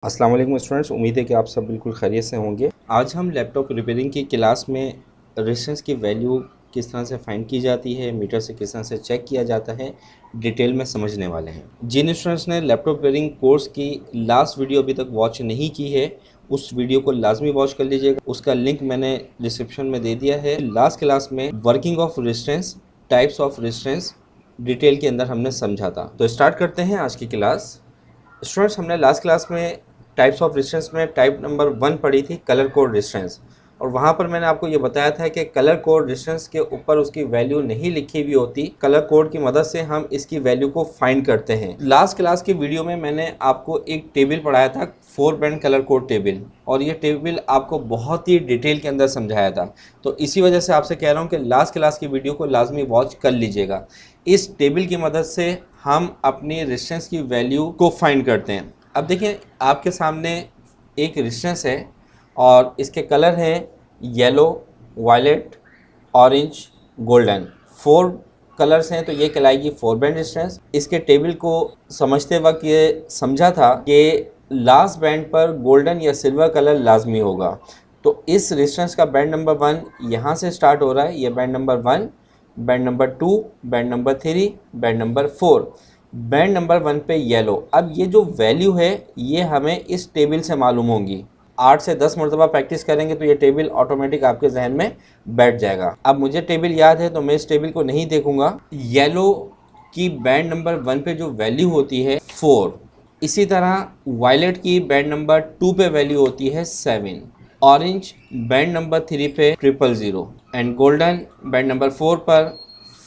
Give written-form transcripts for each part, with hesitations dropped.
अस्सलाम वालेकुम स्टूडेंट्स, उम्मीद है कि आप सब बिल्कुल खैरियत से होंगे। आज हम लैपटॉप रिपेयरिंग की क्लास में रेजिस्टेंस की वैल्यू किस तरह से फाइंड की जाती है, मीटर से किस तरह से चेक किया जाता है, डिटेल में समझने वाले हैं। जिन स्टूडेंट्स ने लैपटॉप रिपेयरिंग कोर्स की लास्ट वीडियो अभी तक वॉच नहीं की है, उस वीडियो को लाजमी वॉच कर लीजिएगा। उसका लिंक मैंने डिस्क्रिप्शन में दे दिया है। लास्ट क्लास में working of resistance, types of resistance detail के अंदर हमने समझा था। तो स्टार्ट करते हैं आज की क्लास। स्टूडेंट्स, हमने लास्ट क्लास में टाइप्स ऑफ रेजिस्टेंस में टाइप नंबर 1 पढ़ी थी, कलर कोड रेजिस्टेंस। और वहाँ पर मैंने आपको ये बताया था कि कलर कोड रेजिस्टेंस के ऊपर उसकी वैल्यू नहीं लिखी हुई होती। कलर कोड की मदद से हम इसकी वैल्यू को फाइंड करते हैं। लास्ट क्लास की वीडियो में मैंने आपको एक टेबल पढ़ाया था, 4 बैंड कलर कोड टेबल, और ये टेबल आपको बहुत ही डिटेल के अंदर समझाया था। तो इसी वजह से आपसे कह रहा हूँ कि लास्ट क्लास की वीडियो को लाजमी वॉच कर लीजिएगा। इस टेबल की मदद से हम अपनी रेजिस्टेंस की वैल्यू को फाइंड करते हैं। अब देखिए, आपके सामने एक रेजिस्टेंस है और इसके कलर हैं yellow, violet, orange, golden. 4 colours हैं, तो ये कहलाएगी 4 बैंड रेजिस्टेंस। इसके टेबल को समझते वक्त ये समझा था कि लास्ट बैंड पर गोल्डन या सिल्वर कलर लाजमी होगा। तो इस रेजिस्टेंस का बैंड नंबर 1 यहाँ से स्टार्ट हो रहा है। ये band number 1, band number 2, band number 3, band number 4। Band number 1 पे येलो। अब ये जो वैल्यू है ये हमें इस टेबल से मालूम होंगी। 8 से 10 मरतबा प्रैक्टिस करेंगे तो ये टेबल ऑटोमेटिक आपके जहन में बैठ जाएगा। अब मुझे टेबल याद है तो मैं इस टेबल को नहीं देखूंगा। येलो की बैंड नंबर 1 पे जो वैल्यू होती है 4। इसी तरह वायलेट की बैंड नंबर 2 पे वैल्यू होती है 7। ऑरेंज बैंड नंबर 3 पे 000 एंड गोल्डन बैंड नंबर 4 पर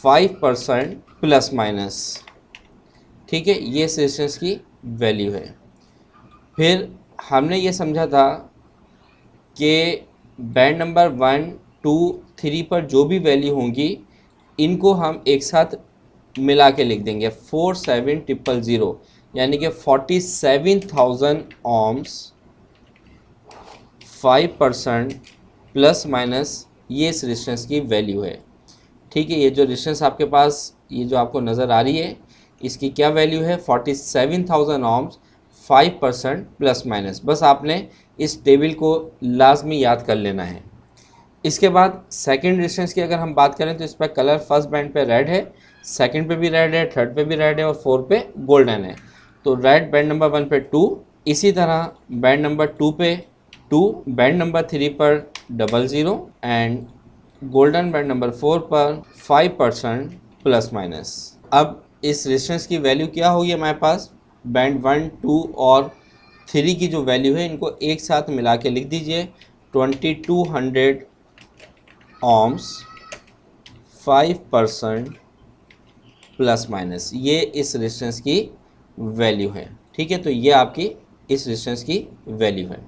5% प्लस माइनस। ठीक है, ये रेजिस्टेंस की वैल्यू है। फिर हमने ये समझा था कि बैंड नंबर 1, 2, 3 पर जो भी वैल्यू होंगी इनको हम एक साथ मिला के लिख देंगे 47,000, यानी कि 47,000 ohms, 5% प्लस माइनस, ये इस रेजिस्टेंस की वैल्यू है। ठीक है, ये जो रेजिस्टेंस आपके पास ये जो आपको नज़र आ रही है इसकी क्या वैल्यू है 47,000 ohms, 5% प्लस माइनस। बस आपने इस टेबल को लाजमी याद कर लेना है। इसके बाद सेकंड रेजिस्टेंस की अगर हम बात करें तो इस पर कलर फर्स्ट बैंड पे रेड है, सेकंड पे भी रेड है, थर्ड पे भी रेड है और 4 पे गोल्डन है। तो रेड बैंड नंबर 1 पे 2, इसी तरह बैंड नंबर 2 पे 2, बैंड नंबर 3 पर 00 एंड गोल्डन बैंड नंबर 4 पर 5% प्लस माइनस। अब इस रेजिस्टेंस की वैल्यू क्या होगी हमारे पास, बैंड 1, 2 और 3 की जो वैल्यू है इनको एक साथ मिला के लिख दीजिए 2200 ohms, 5% प्लस माइनस। ये इस रेजिस्टेंस की वैल्यू है। ठीक है, तो ये आपकी इस रेजिस्टेंस की वैल्यू है।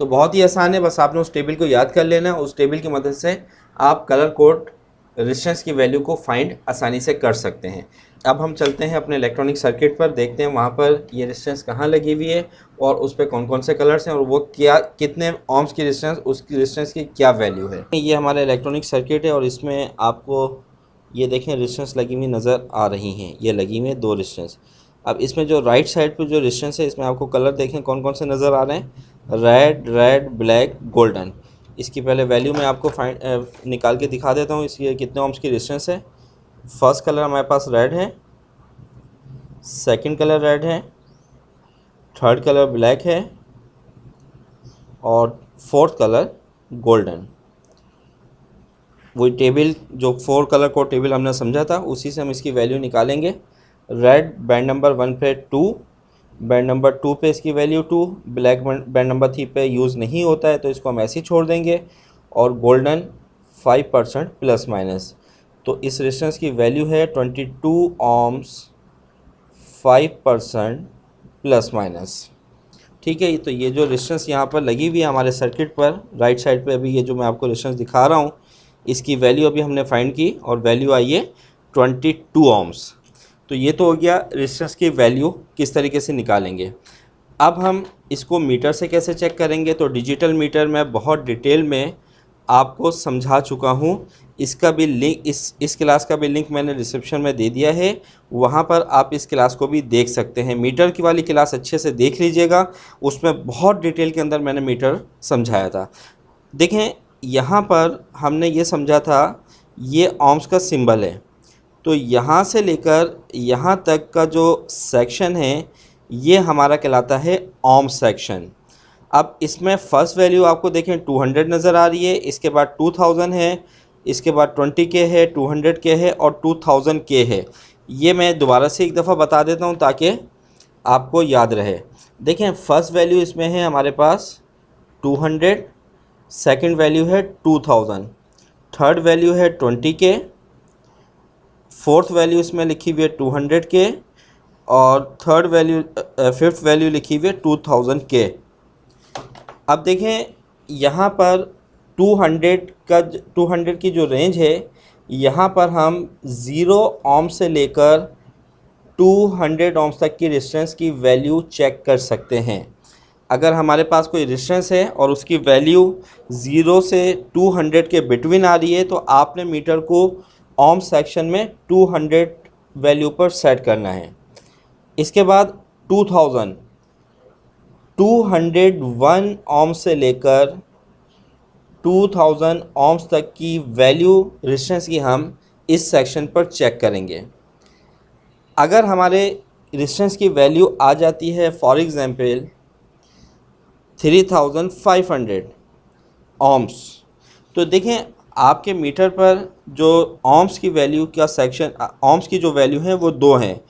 तो बहुत ही आसान है, बस आपने उस टेबल को याद कर लेना है। उस टेबल की मदद से आप कलर कोड रेजिस्टेंस की वैल्यू को फाइंड आसानी से कर सकते हैं। अब हम चलते हैं अपने इलेक्ट्रॉनिक सर्किट पर, देखते हैं वहाँ पर ये रेजिस्टेंस कहाँ लगी हुई है और उस पर कौन कौन से कलर्स हैं और वो क्या कितने ohms की रेजिस्टेंस, उसकी रेजिस्टेंस की क्या वैल्यू है। ये हमारा इलेक्ट्रॉनिक सर्किट है और इसमें आपको ये देखें रेजिस्टेंस लगी हुई नज़र आ रही हैं। ये लगी हुई है 2 रेजिस्टेंस। अब इसमें जो राइट साइड पर जो रेजिस्टेंस है इसमें आपको कलर देखें कौन कौन से नज़र आ रहे हैं, रेड, रेड, ब्लैक, गोल्डन। इसकी पहले वैल्यू मैं आपको निकाल के दिखा देता हूँ इसकी कितने ohms की रेजिस्टेंस है। फर्स्ट कलर हमारे पास रेड है, सेकंड कलर रेड है, थर्ड कलर ब्लैक है और फोर्थ कलर गोल्डन। वही टेबल जो 4 कलर को टेबल हमने समझा था उसी से हम इसकी वैल्यू निकालेंगे। रेड बैंड नंबर 1 पे 2, बैंड नंबर 2 पे इसकी वैल्यू 2, ब्लैक बैंड नंबर 3 पे यूज़ नहीं होता है तो इसको हम ऐसे ही छोड़ देंगे, और गोल्डन 5% प्लस माइनस। तो इस रेजिस्टेंस की वैल्यू है 22 ohms, 5% प्लस माइनस। ठीक है, तो ये जो रेजिस्टेंस यहाँ पर लगी हुई है हमारे सर्किट पर राइट साइड पे, अभी ये जो मैं आपको रेजिस्टेंस दिखा रहा हूँ इसकी वैल्यू अभी हमने फाइंड की और वैल्यू आई है 22 ohms। तो ये तो हो गया रेजिस्टेंस की वैल्यू किस तरीके से निकालेंगे। अब हम इसको मीटर से कैसे चेक करेंगे, तो डिजिटल मीटर में बहुत डिटेल में आपको समझा चुका हूँ। इसका भी लिंक इस क्लास का भी लिंक मैंने डिस्क्रिप्शन में दे दिया है, वहाँ पर आप इस क्लास को भी देख सकते हैं। मीटर की वाली क्लास अच्छे से देख लीजिएगा, उसमें बहुत डिटेल के अंदर मैंने मीटर समझाया था। देखें, यहाँ पर हमने ये समझा था, ये ohms का सिंबल है, तो यहाँ से लेकर यहाँ तक का जो सेक्शन है ये हमारा कहलाता है ohms सेक्शन। अब इसमें फ़र्स्ट वैल्यू आपको देखें 200 नज़र आ रही है, इसके बाद 2000 है, इसके बाद 20K है, 200K है और 2000K है। ये मैं दोबारा से एक दफ़ा बता देता हूँ ताकि आपको याद रहे। देखें, फ़र्स्ट वैल्यू इसमें है हमारे पास 200, सेकंड वैल्यू है 2000, थर्ड वैल्यू है 20K, फोर्थ वैल्यू इसमें लिखी हुई है 200K और फिफ्थ वैल्यू लिखी हुई है 2000K। अब देखें, यहाँ पर 200 की जो रेंज है, यहाँ पर हम 0 ohms से लेकर 200 ohms तक की रेजिस्टेंस की वैल्यू चेक कर सकते हैं। अगर हमारे पास कोई रेजिस्टेंस है और उसकी वैल्यू 0 से 200 के बिटवीन आ रही है, तो आपने मीटर को ohms सेक्शन में 200 वैल्यू पर सेट करना है। इसके बाद 201 ohms से लेकर 2000 ohms तक की वैल्यू रेजिस्टेंस की हम इस सेक्शन पर चेक करेंगे। अगर हमारे रेजिस्टेंस की वैल्यू आ जाती है फॉर एग्ज़ाम्पल 3500 ohms, तो देखें आपके मीटर पर जो ohms की वैल्यू का सेक्शन, ohms की जो वैल्यू है वो दो हैं,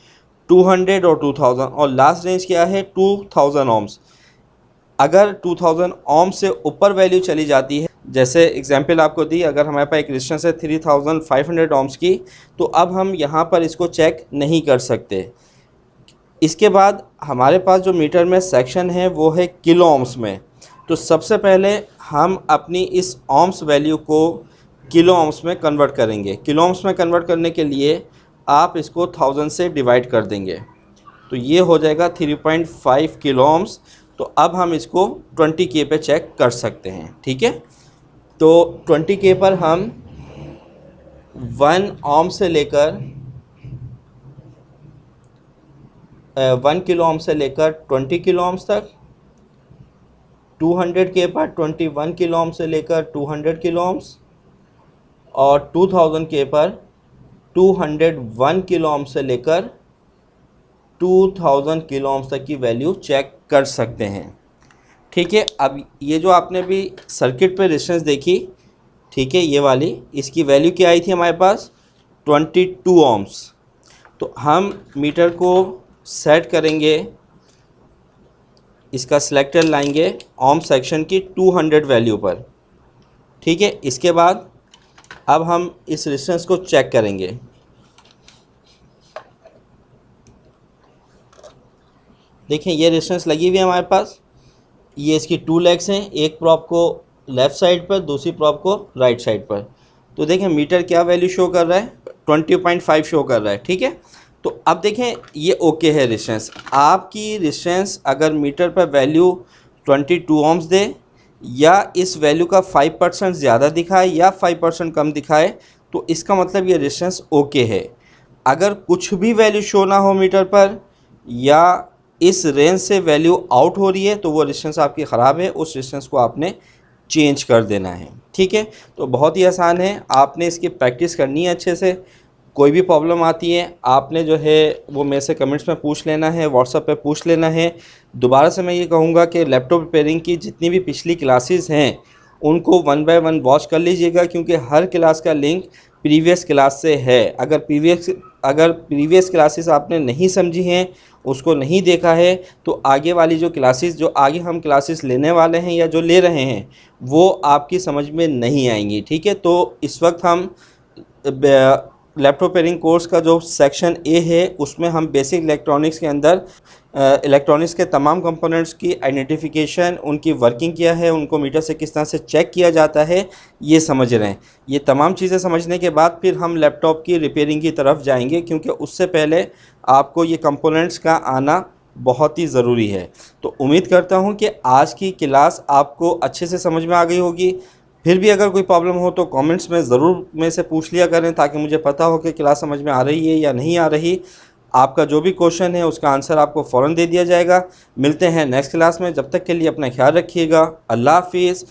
200 और 2000, और लास्ट रेंज क्या है 2000 ohms। अगर 2000 ohms से ऊपर वैल्यू चली जाती है, जैसे एग्जांपल आपको दी, अगर हमारे पास एक रेजिस्टेंस है 3500 ohms की, तो अब हम यहाँ पर इसको चेक नहीं कर सकते। इसके बाद हमारे पास जो मीटर में सेक्शन है वो है किलो ohms में। तो सबसे पहले हम अपनी इस ohms वैल्यू को किलो ohms में कन्वर्ट करेंगे। किलो ohms में कन्वर्ट करने के लिए आप इसको 1000 से डिवाइड कर देंगे, तो ये हो जाएगा 3.5 किलो ohms। तो अब हम इसको 20K पे चेक कर सकते हैं, ठीक है। तो 20K पर हम 1 ohms से लेकर 1 किलो ohms से लेकर 20 किलो ohms तक, 200K पर 21 किलो ohms से लेकर 200 किलो ohms, और 2000K पर 201 किलो ohms से लेकर 2000 किलो ohms तक की वैल्यू चेक कर सकते हैं, ठीक है। अब ये जो आपने भी सर्किट पे रेजिस्टेंस देखी, ठीक है, ये वाली, इसकी वैल्यू क्या आई थी हमारे पास 22 ohms। तो हम मीटर को सेट करेंगे, इसका सिलेक्टर लाएंगे ohms सेक्शन की 200 वैल्यू पर, ठीक है। इसके बाद अब हम इस रेजिस्टेंस को चेक करेंगे। देखें, ये रेजिस्टेंस लगी हुई है हमारे पास, ये इसकी 2 लेग्स हैं, एक प्रॉप को लेफ़्ट साइड पर, दूसरी प्रॉप को राइट साइड पर। तो देखें मीटर क्या वैल्यू शो कर रहा है, 20.5 शो कर रहा है, ठीक है। तो अब देखें ये ओके है रेजिस्टेंस। आपकी रेजिस्टेंस अगर मीटर पर वैल्यू 22 ohms दे, या इस वैल्यू का 5% ज़्यादा दिखाए या 5% कम दिखाए, तो इसका मतलब ये रेजिस्टेंस ओके है। अगर कुछ भी वैल्यू शो ना हो मीटर पर, या इस रेंज से वैल्यू आउट हो रही है, तो वो रेजिस्टेंस आपकी ख़राब है, उस रेजिस्टेंस को आपने चेंज कर देना है, ठीक है। तो बहुत ही आसान है, आपने इसकी प्रैक्टिस करनी है अच्छे से। कोई भी प्रॉब्लम आती है आपने जो है वो मेरे से कमेंट्स में पूछ लेना है, व्हाट्सएप पे पूछ लेना है। दोबारा से मैं ये कहूँगा कि लैपटॉप रिपेयरिंग की जितनी भी पिछली क्लासेस हैं उनको 1 बाय 1 वॉच कर लीजिएगा, क्योंकि हर क्लास का लिंक प्रीवियस क्लास से है। अगर प्रीवियस क्लासेस आपने नहीं समझी हैं, उसको नहीं देखा है, तो आगे वाली जो क्लासेस, जो आगे हम क्लासेस लेने वाले हैं या जो ले रहे हैं, वो आपकी समझ में नहीं आएंगी, ठीक है। तो इस वक्त हम लैपटॉप रिपेयरिंग कोर्स का जो सेक्शन ए है उसमें हम बेसिक इलेक्ट्रॉनिक्स के अंदर इलेक्ट्रॉनिक्स के तमाम कंपोनेंट्स की आइडेंटिफिकेशन, उनकी वर्किंग क्या है, उनको मीटर से किस तरह से चेक किया जाता है, ये समझ रहे हैं। ये तमाम चीज़ें समझने के बाद फिर हम लैपटॉप की रिपेयरिंग की तरफ जाएंगे, क्योंकि उससे पहले आपको ये कंपोनेंट्स का आना बहुत ही ज़रूरी है। तो उम्मीद करता हूँ कि आज की क्लास आपको अच्छे से समझ में आ गई होगी। फिर भी अगर कोई प्रॉब्लम हो तो कमेंट्स में ज़रूर में से पूछ लिया करें, ताकि मुझे पता हो कि क्लास समझ में आ रही है या नहीं आ रही। आपका जो भी क्वेश्चन है उसका आंसर आपको फ़ौरन दे दिया जाएगा। मिलते हैं नेक्स्ट क्लास में, जब तक के लिए अपना ख्याल रखिएगा। अल्लाह हाफिज़।